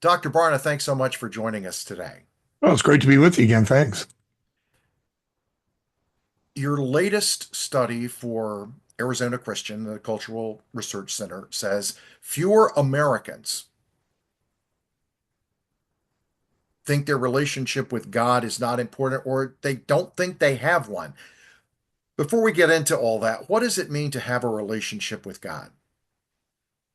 Dr. Barna, thanks so much for joining us today. Oh, it's great to be with you again. Thanks. Your latest study for Arizona Christian, the Cultural Research Center, says fewer Americans think their relationship with God is not important or they don't think they have one. Before we get into all that, what does it mean to have a relationship with God?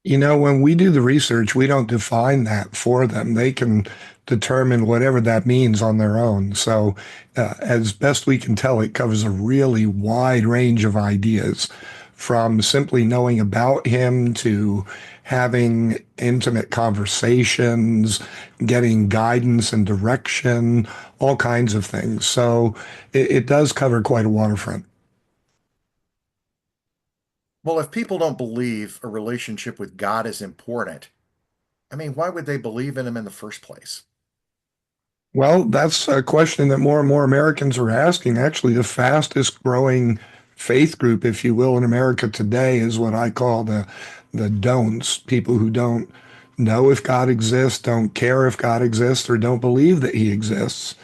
When we do the research, we don't define that for them. They can determine whatever that means on their own. So, as best we can tell, it covers a really wide range of ideas, from simply knowing about him to having intimate conversations, getting guidance and direction, all kinds of things. So, it does cover quite a waterfront. Well, if people don't believe a relationship with God is important, why would they believe in him in the first place? Well, that's a question that more and more Americans are asking. Actually, the fastest growing faith group, if you will, in America today is what I call the don'ts, people who don't know if God exists, don't care if God exists, or don't believe that he exists.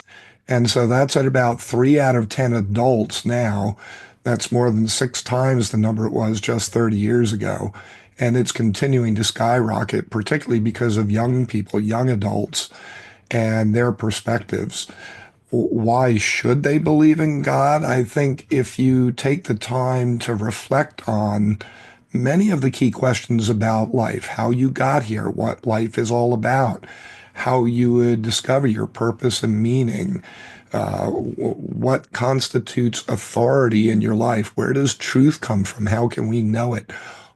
And so that's at about 3 out of 10 adults now. That's more than 6 times the number it was just 30 years ago. And it's continuing to skyrocket, particularly because of young people, young adults and their perspectives. Why should they believe in God? I think if you take the time to reflect on many of the key questions about life, how you got here, what life is all about, how you would discover your purpose and meaning, what constitutes authority in your life, where does truth come from, how can we know it?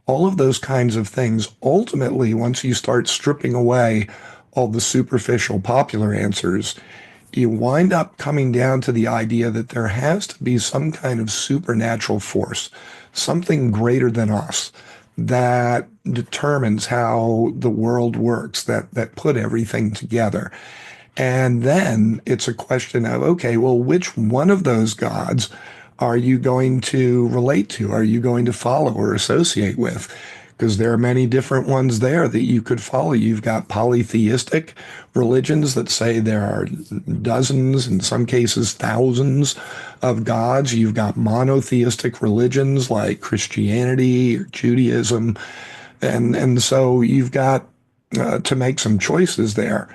All of those kinds of things, ultimately, once you start stripping away all the superficial popular answers, you wind up coming down to the idea that there has to be some kind of supernatural force, something greater than us that determines how the world works, that put everything together. And then it's a question of, okay, well, which one of those gods are you going to relate to? Are you going to follow or associate with? Because there are many different ones there that you could follow. You've got polytheistic religions that say there are dozens, in some cases thousands of gods. You've got monotheistic religions like Christianity or Judaism. And so you've got to make some choices there.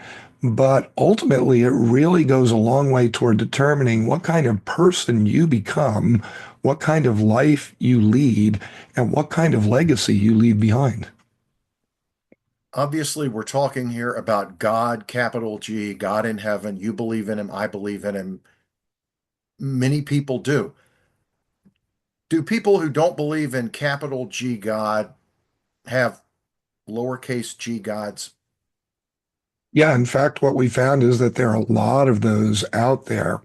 But ultimately, it really goes a long way toward determining what kind of person you become, what kind of life you lead, and what kind of legacy you leave behind. Obviously, we're talking here about God, capital G, God in heaven. You believe in him, I believe in him. Many people do. Do people who don't believe in capital G God have lowercase g gods? Yeah, in fact, what we found is that there are a lot of those out there.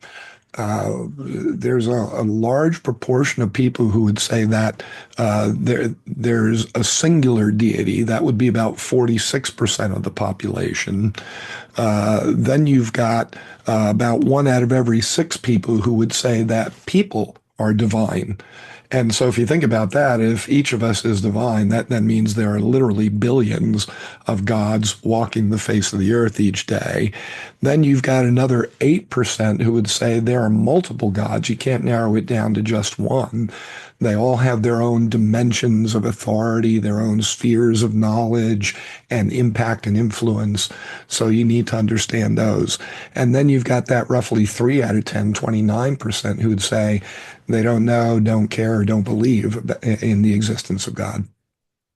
There's a large proportion of people who would say that there's a singular deity. That would be about 46% of the population. Then you've got about 1 out of every 6 people who would say that people are divine. And so if you think about that, if each of us is divine, that then means there are literally billions of gods walking the face of the earth each day. Then you've got another 8% who would say there are multiple gods. You can't narrow it down to just one. They all have their own dimensions of authority, their own spheres of knowledge and impact and influence. So you need to understand those. And then you've got that roughly 3 out of 10, 29% who would say they don't know, don't care, or don't believe in the existence of God.